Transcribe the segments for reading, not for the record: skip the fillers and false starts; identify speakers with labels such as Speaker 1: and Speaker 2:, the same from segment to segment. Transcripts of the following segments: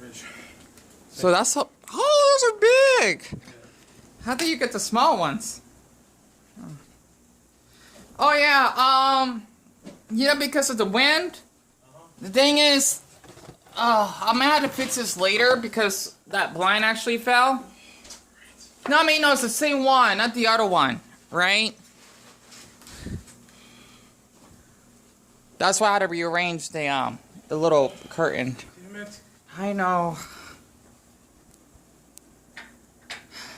Speaker 1: fridge.
Speaker 2: So that's how. Oh, those are big. How do you get the small ones? Oh yeah. Yeah, because of the wind. The thing is, I'm gonna have to fix this later because that blind actually fell. No, I mean, no, it's the same one, not the other one, right? That's why I had to rearrange the little curtain.
Speaker 1: Damn it.
Speaker 2: I know.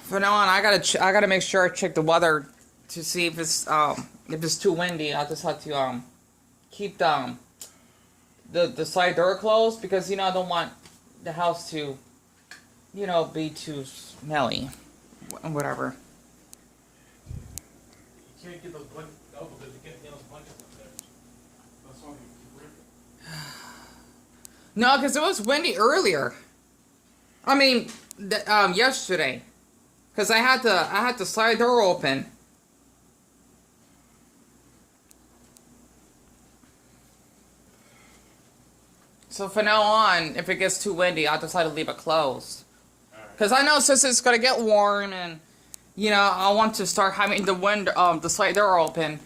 Speaker 2: From now on, I gotta make sure I check the weather to see if it's too windy. I'll just have to keep the side door closed because I don't want the house to be too smelly. Whatever.
Speaker 1: You can't get those blankets. Oh, because you can't get those blankets up there. That's why you keep ripping.
Speaker 2: No, because it was windy earlier. I mean, yesterday. Because I had the side door open. So from now on, if it gets too windy, I'll decide to leave it closed. Because I know since it's going to get warm and, I want to start having the side door open.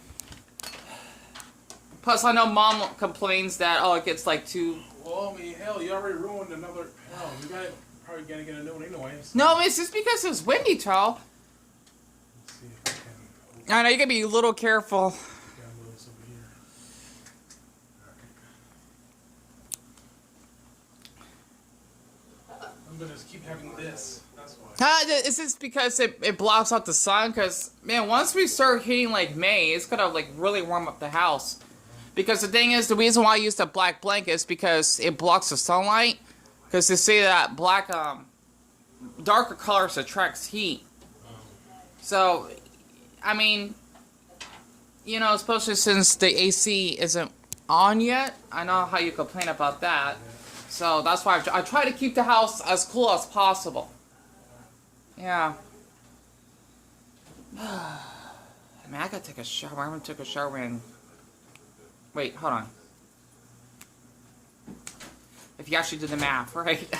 Speaker 2: Plus, I know Mom complains that, it gets like too...
Speaker 1: Well, I mean, hell, you already ruined another... Hell, you probably gonna get a new one anyways.
Speaker 2: No, it's just because it's windy, Charles.
Speaker 1: Let's see if I can...
Speaker 2: I know, you gotta be a little careful.
Speaker 1: Gotta move this over here. I'm gonna just keep having this. That's why.
Speaker 2: It's just because it blocks out the sun. Because, man, once we start hitting, like, May, it's gonna, like, really warm up the house. Because the thing is, the reason why I use the black blanket is because it blocks the sunlight. Because they say that black, darker colors attracts heat. So, I mean, especially since the AC isn't on yet. I know how you complain about that. So that's why I try to keep the house as cool as possible. Yeah. I mean, I gotta take a shower. I'm gonna take a shower and... Wait, hold on. If you actually do the math, right?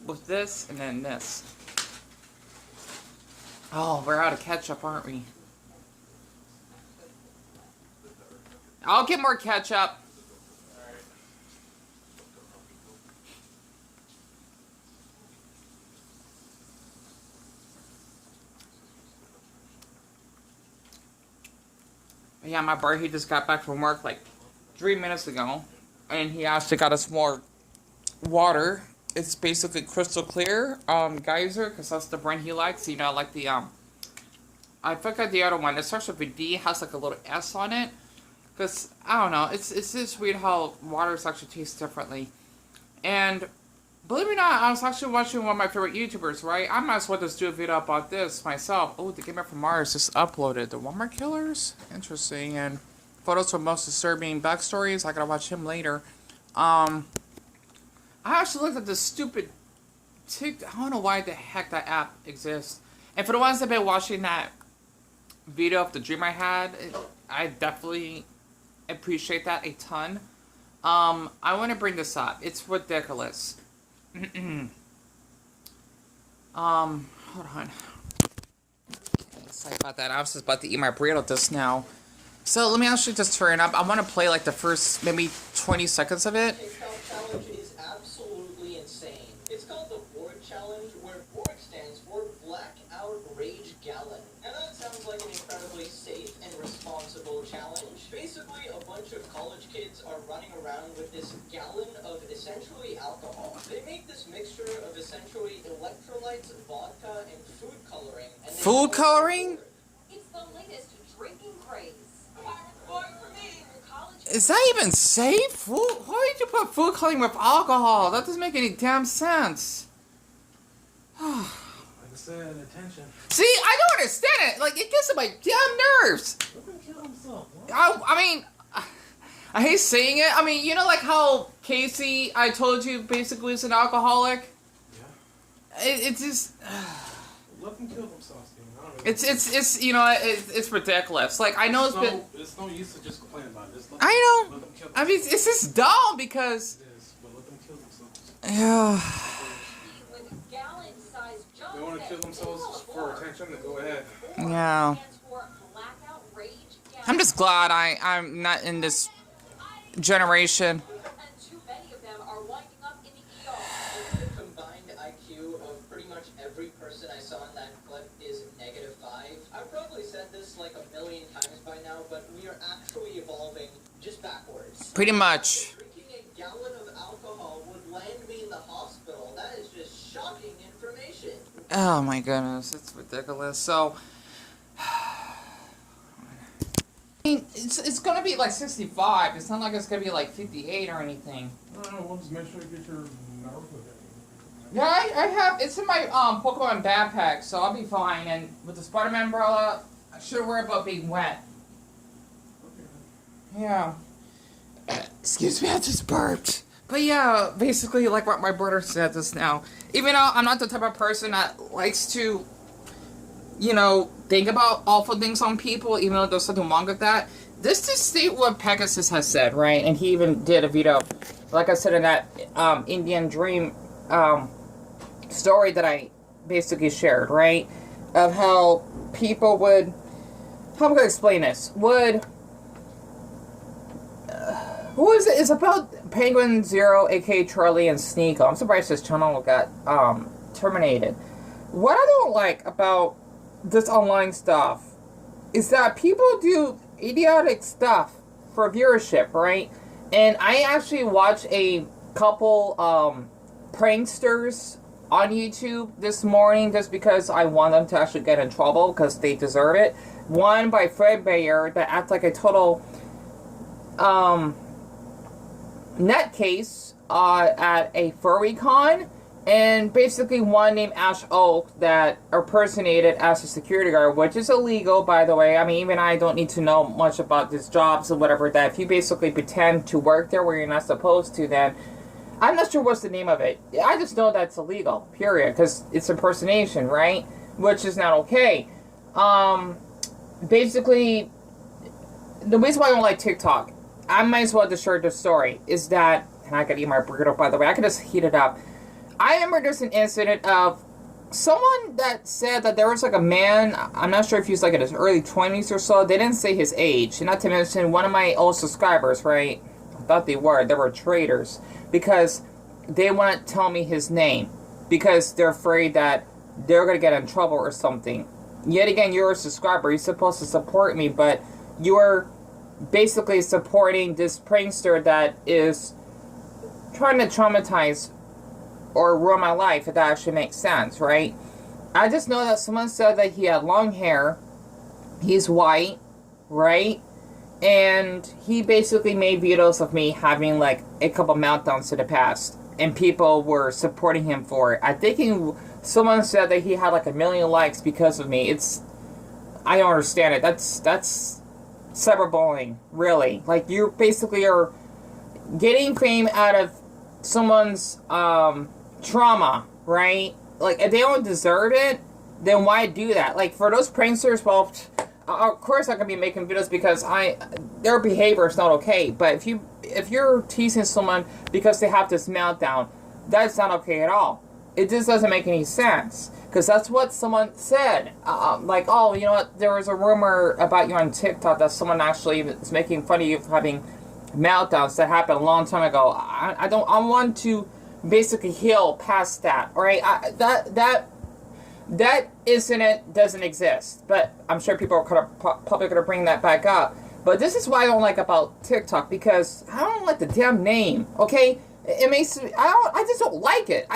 Speaker 2: With this and then this. Oh, we're out of ketchup, aren't we? I'll get more ketchup. Yeah, my brother, he just got back from work like 3 minutes ago. And he actually got us more water. It's basically crystal clear geyser, because that's the brand he likes. Like the, I forgot the other one. It starts with a D, has like a little S on it. Because, I don't know, it's just weird how waters actually taste differently. And, believe it or not, I was actually watching one of my favorite YouTubers, right? I might as well just do a video about this myself. Oh, the Game from Mars just uploaded. The Walmart Killers? Interesting. And photos from most disturbing backstories. I gotta watch him later. I actually looked at this stupid TikTok. I don't know why the heck that app exists. And for the ones that have been watching that video of the dream I had, I definitely appreciate that a ton. I want to bring this up. It's ridiculous. Hold on. Okay, sorry about that. I was just about to eat my burrito just now. So let me actually just turn it up. I want to play like the first maybe 20 seconds of it.
Speaker 3: Challenge is absolutely insane. It's called the Board Challenge, where BORG stands for Black Outrage Gallon. And that sounds like an incredibly safe and responsible challenge. Basically, a bunch of college kids are running around with this gallon of essentially alcohol. They make this mixture of essentially electrolytes, vodka, and food coloring. And
Speaker 2: food coloring?
Speaker 4: It's the latest drinking craze.
Speaker 2: Is that even safe? Why did you put food coloring with alcohol? That doesn't make any damn sense.
Speaker 1: Like I said, attention.
Speaker 2: See, I don't understand it. Like, it gets on my damn nerves.
Speaker 1: Let him kill himself.
Speaker 2: I mean, I hate saying it. I mean, like how Casey, I told you, basically is an alcoholic?
Speaker 1: Yeah.
Speaker 2: It's just...
Speaker 1: Let him kill himself, Steve.
Speaker 2: It's ridiculous. Like, I know
Speaker 1: it's no use to just complain about it.
Speaker 2: I know. I mean, it's just dumb because...
Speaker 1: It is, but let them kill themselves.
Speaker 2: Yeah.
Speaker 1: trying to go ahead.
Speaker 2: Yeah.
Speaker 4: Stands for blackout rage gallon.
Speaker 2: I'm just glad I'm not in this generation.
Speaker 4: And too many of them are winding up in the ER.
Speaker 3: The combined IQ of pretty much every person I saw in that clip is -5. I've probably said this like a million times by now, but we are actually evolving just backwards.
Speaker 2: Pretty much.
Speaker 3: Drinking a gallon of alcohol would land me in the hospital. That is just shocking information.
Speaker 2: Oh my goodness, it's ridiculous. So, I mean, it's gonna be like 65. It's not like it's gonna be like 58 or anything.
Speaker 1: No, we'll just make sure you get your Naruto thing.
Speaker 2: Yeah, I have. It's in my Pokemon backpack, so I'll be fine. And with the Spider-Man umbrella, I shouldn't worry about being wet.
Speaker 1: Okay.
Speaker 2: Yeah. Excuse me, I just burped. But yeah, basically, like what my brother said just now. Even though I'm not the type of person that likes to, you know, think about awful things on people, even though there's something wrong with that. This is state what Pegasus has said, right? And he even did a video, like I said in that Indian Dream story that I basically shared, right? Of how people would, how am I going to explain this? Who is it? It's about Penguin Zero, aka Charlie, and Sneeko. I'm surprised this channel got terminated. What I don't like about this online stuff is that people do idiotic stuff for viewership, right? And I actually watched a couple pranksters on YouTube this morning just because I want them to actually get in trouble because they deserve it. One by Fred Bayer that acts like a total nutcase at a furry con, and basically one named Ash Oak that impersonated as a security guard, which is illegal, by the way. I mean, even I don't need to know much about these jobs or whatever, that if you basically pretend to work there where you're not supposed to, then I'm not sure what's the name of it. I just know that's illegal, period, because it's impersonation, right? Which is not okay. Basically, the reason why I don't like TikTok, I might as well just share this story, is that, and I could eat my burrito, by the way, I could just heat it up. I remember there's an incident of someone that said that there was like a man, I'm not sure if he was like in his early 20s or so, they didn't say his age, and not to mention one of my old subscribers, right, I thought they were traitors, because they wouldn't tell me his name, because they're afraid that they're going to get in trouble or something. Yet again, you're a subscriber, you're supposed to support me, but you're basically supporting this prankster that is trying to traumatize or ruin my life, if that actually makes sense, right? I just know that someone said that he had long hair, he's white, right? And he basically made videos of me having like a couple meltdowns in the past, and people were supporting him for it. I think someone said that he had like 1 million likes because of me. I don't understand it. That's cyberbullying, really. Like, you basically are getting fame out of someone's trauma, right? Like, if they don't deserve it, then why do that? Like, for those pranksters, well, of course I can be making videos because their behavior is not okay. But if you're teasing someone because they have this meltdown, that's not okay at all. It just doesn't make any sense. Because that's what someone said. Like, oh, you know what, there was a rumor about you on TikTok that someone actually is making fun of you for having meltdowns. That happened a long time ago. I want to basically heal past that, right? That incident doesn't exist. But I'm sure people are probably going to bring that back up. But this is what I don't like about TikTok, because I don't like the damn name, okay? It makes me, I just don't like it.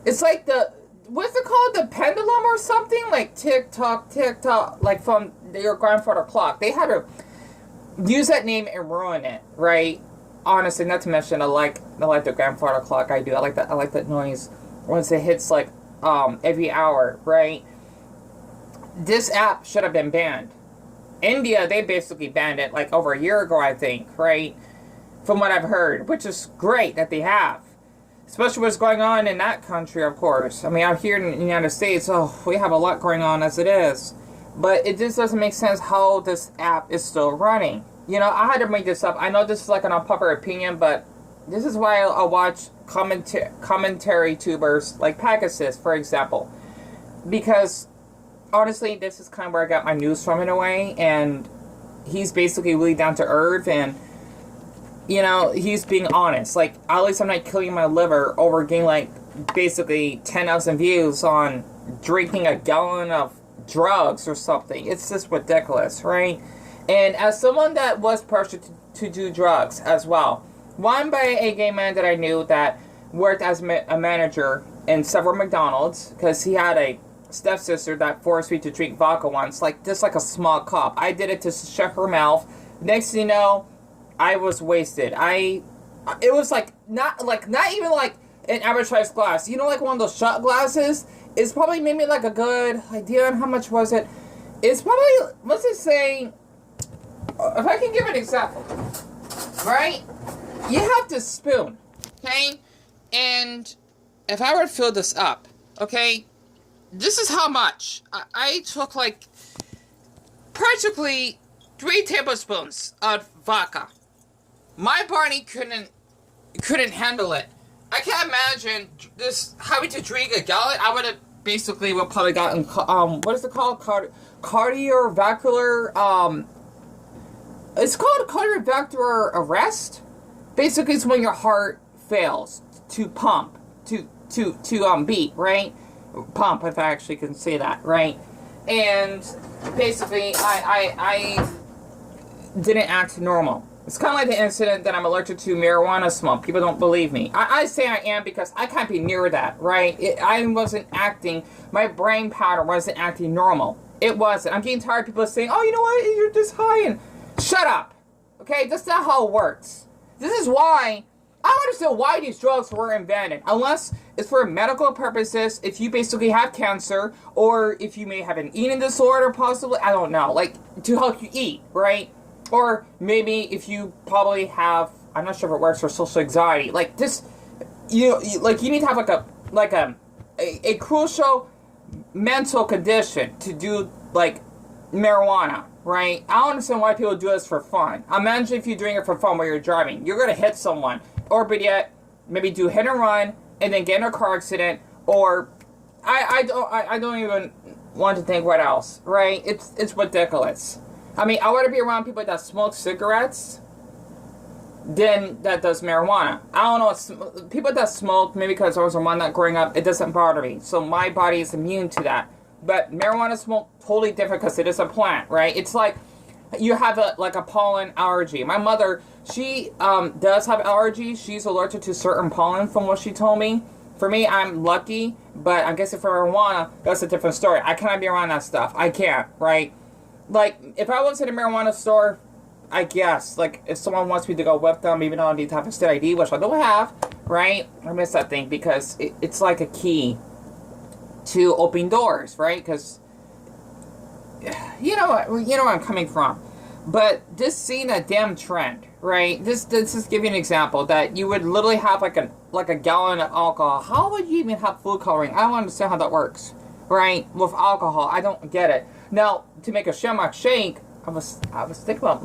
Speaker 2: It's like what's it called? The pendulum or something? Like TikTok, like from your grandfather clock. They had to use that name and ruin it, right? Honestly, not to mention, I like the grandfather clock. I do. I like that noise once it hits like every hour, right? This app should have been banned. India, they basically banned it like over a year ago, I think, right? From what I've heard, which is great that they have. Especially what's going on in that country, of course. I mean, out here in the United States, we have a lot going on as it is. But it just doesn't make sense how this app is still running. You know, I had to bring this up. I know this is like an unpopular opinion, but this is why I watch commentary tubers like Pegasus, for example. Because honestly, this is kind of where I got my news from in a way, and he's basically really down to earth, and you know, he's being honest. Like, at least I'm not killing my liver over getting like basically 10,000 views on drinking a gallon of drugs or something. It's just ridiculous, right? And as someone that was pressured to do drugs as well, one by a gay man that I knew that worked as a manager in several McDonald's, because he had a stepsister that forced me to drink vodka once, like just like a small cup. I did it to shut her mouth. Next thing you know, I was wasted. It was like not even like an average size glass. You know, like one of those shot glasses. It's probably maybe like a good idea on how much was it. It's probably, let's just say, if I can give an example, right? You have this spoon, okay? And if I were to fill this up, okay, this is how much. I took like practically 3 tablespoons of vodka. My body couldn't handle it. I can't imagine this having to drink a gallon. I would have basically probably gotten what is it called? Cardiovascular it's called cardiovascular arrest. Basically, it's when your heart fails to pump, to beat, right? Pump, if I actually can say that, right? And basically, I didn't act normal. It's kind of like the incident that I'm allergic to marijuana smoke. People don't believe me. I say I am because I can't be near that, right? I wasn't acting, my brain pattern wasn't acting normal. It wasn't. I'm getting tired of people saying, oh, you know what, you're just high, and shut up, okay? That's not how it works. This is why, I don't understand why these drugs were invented, unless it's for medical purposes, if you basically have cancer, or if you may have an eating disorder, possibly, I don't know, like, to help you eat, right? Or maybe if you probably have, I'm not sure if it works for social anxiety, like this, you need to have like a crucial mental condition to do like marijuana, right? I don't understand why people do this for fun. Imagine if you drink it for fun while you're driving. You're gonna hit someone, or but yet maybe do hit and run and then get in a car accident, or I don't even want to think what else, right? It's ridiculous. I mean, I want to be around people that smoke cigarettes than that does marijuana. I don't know, people that smoke, maybe because I was around that growing up, it doesn't bother me. So my body is immune to that. But marijuana smoke, totally different because it is a plant, right? It's like you have a pollen allergy. My mother, she does have allergies. She's allergic to certain pollen from what she told me. For me, I'm lucky, but I guess for marijuana, that's a different story. I cannot be around that stuff. I can't, right? Like, if I was in a marijuana store, I guess, like, if someone wants me to go with them, even though I need to have a state ID, which I don't have, right? I miss that thing because it's like a key to open doors, right? Because, you know where I'm coming from. But just seeing that damn trend, right? This is giving an example that you would literally have like a gallon of alcohol. How would you even have food coloring? I don't understand how that works, right? With alcohol, I don't get it. Now, to make a shamrock shake, I was thinking about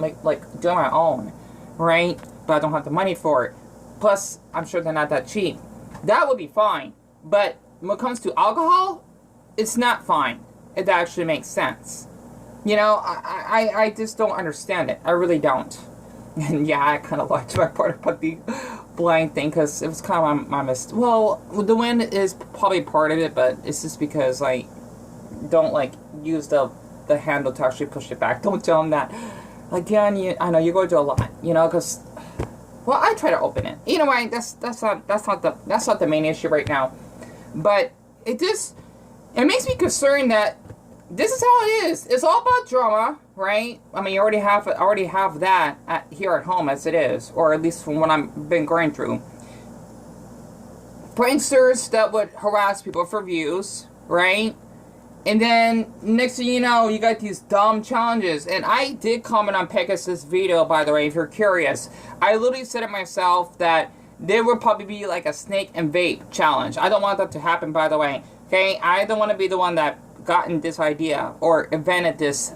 Speaker 2: doing my own, right? But I don't have the money for it. Plus, I'm sure they're not that cheap. That would be fine. But when it comes to alcohol, it's not fine. It actually makes sense. You know, I just don't understand it. I really don't. And yeah, I kind of lied to my partner about the blind thing because it was kind of my mistake. Well, the wind is probably part of it, but it's just because don't use the handle to actually push it back. Don't tell them that. Again, I know you're going to do a lot, because well, I try to open it. Anyway, that's not the main issue right now. But it makes me concerned that this is how it is. It's all about drama, right? I mean, you already have that here at home as it is, or at least from what I've been going through. Pranksters that would harass people for views, right? And then, next thing you know, you got these dumb challenges. And I did comment on Pegasus' video, by the way, if you're curious. I literally said it myself that there would probably be like a snake and vape challenge. I don't want that to happen, by the way. Okay? I don't want to be the one that gotten this idea or invented this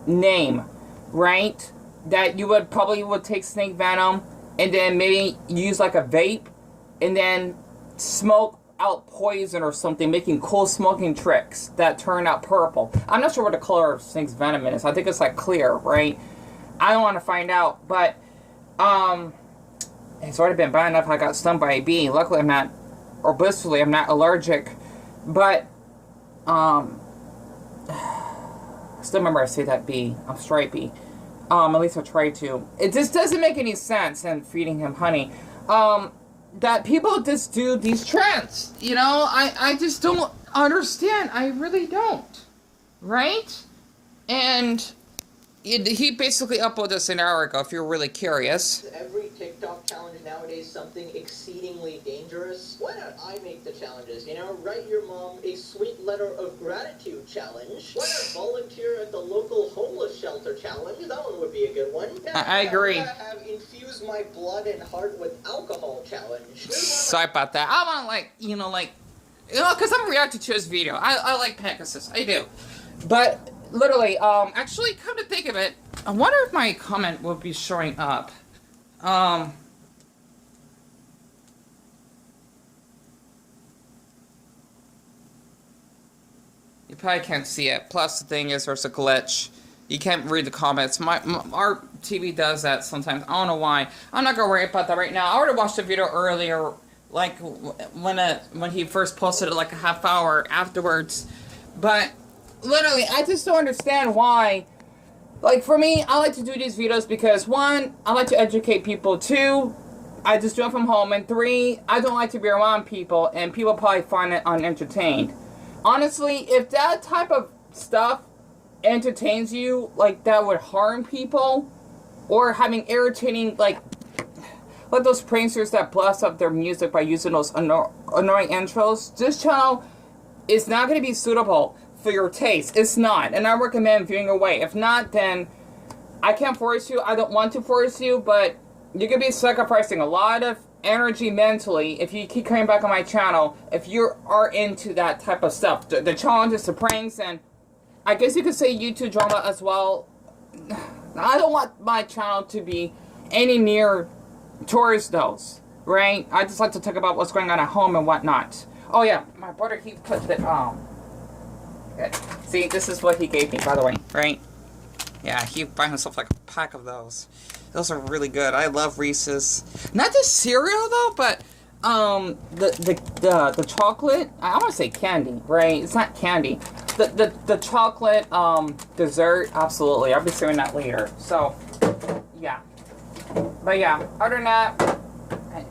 Speaker 2: name, right? That you would take snake venom and then maybe use like a vape and then smoke out poison or something, making cool smoking tricks that turn out purple. I'm not sure what the color of Snake's venom is. I think it's like clear, right? I don't want to find out, but it's already been bad enough I got stung by a bee. Luckily I'm not, or blissfully I'm not allergic, but I still remember I say that bee. I'm stripey. At least I try to. It just doesn't make any sense in feeding him honey. That people just do these trends. You know, I just don't understand. I really don't. Right? And he basically uploaded this an hour ago, if you're really curious.
Speaker 3: Every TikTok challenge nowadays something exceedingly dangerous. Why not I make the challenges? You know, write your mom a sweet letter of gratitude challenge. Why not volunteer at the local homeless shelter challenge? That one would be a good one.
Speaker 2: I agree.
Speaker 3: Why not have infuse my blood and heart with alcohol challenge?
Speaker 2: Sorry about that. I want to because I'm reacting to his video. I like Pegasus. I do. But literally, actually, come to think of it, I wonder if my comment will be showing up. You probably can't see it. Plus, the thing is, there's a glitch. You can't read the comments. Our TV does that sometimes. I don't know why. I'm not gonna worry about that right now. I already watched the video earlier, like when he first posted it, like a half hour afterwards. But literally, I just don't understand why. Like, for me, I like to do these videos because, one, I like to educate people. Two, I just do it from home. And three, I don't like to be around people, and people probably find it unentertained. Honestly, if that type of stuff entertains you, like that would harm people, or having irritating, like those pranksters that blast up their music by using those annoying intros, this channel is not going to be suitable for your taste. It's not, and I recommend viewing away. If not, then I can't force you. I don't want to force you, but you're going to be sacrificing a lot of energy mentally if you keep coming back on my channel, if you are into that type of stuff. The challenges, the pranks, and I guess you could say YouTube drama as well. I don't want my channel to be any near towards those, right? I just like to talk about what's going on at home and whatnot. Oh yeah, my brother, he put the, good. See, this is what he gave me, by the way, right? Yeah, he bought himself like a pack of those. Those are really good. I love Reese's. Not the cereal though, but the chocolate. I want to say candy, right? It's not candy. The chocolate dessert. Absolutely, I'll be saying that later. So yeah, but yeah. Other than that,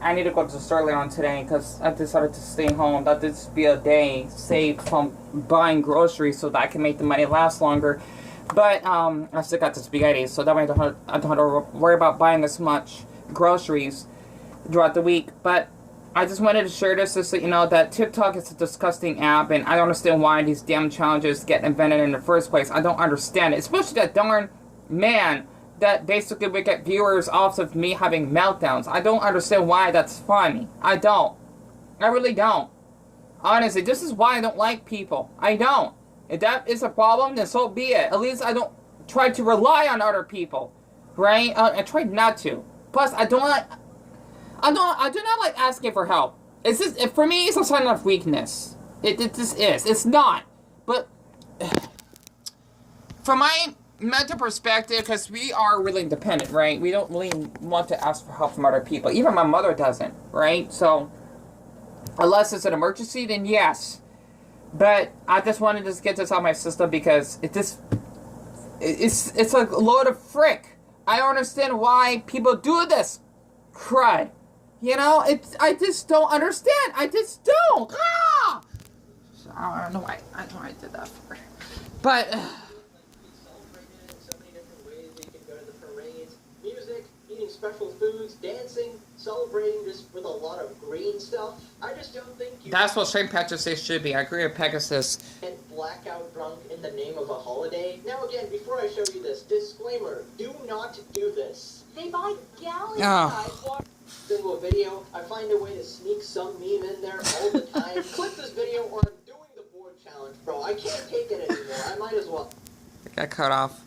Speaker 2: I need to go to the store later on today because I decided to stay home. That this be a day saved from buying groceries so that I can make the money last longer. But I still got the spaghetti, so that way I don't have to worry about buying as much groceries throughout the week. But I just wanted to share this just so you know that TikTok is a disgusting app, and I don't understand why these damn challenges get invented in the first place. I don't understand it. Especially that darn man that basically would get viewers off of me having meltdowns. I don't understand why that's funny. I don't. I really don't. Honestly, this is why I don't like people. I don't. If that is a problem, then so be it. At least I don't try to rely on other people, right? I try not to. Plus, I do not like asking for help. It's just, for me, it's a sign of weakness. It just is. It's not. But from my mental perspective, because we are really independent, right? We don't really want to ask for help from other people. Even my mother doesn't, right? So, unless it's an emergency, then yes. But I just wanted to get this out of my system because it's a load of frick. I don't understand why people do this crud. You know, I just don't understand. I just don't. Ah! So I don't know why I did that for. But
Speaker 3: so many different ways you can go to the parades, music, eating special foods, dancing, celebrating just with a lot of green stuff. I just don't think you
Speaker 2: that's what St. Patrick's Day should be. I agree with Pegasus.
Speaker 3: And blackout drunk in the name of a holiday. Now again, before I show you this, disclaimer, do not do this.
Speaker 4: They buy gallon
Speaker 2: Oh.
Speaker 4: size water.
Speaker 3: Single video, I find a way to sneak some meme in there all the time. Click this video or I'm doing the board challenge, bro. I can't take it anymore. I might as well.
Speaker 2: I got cut off.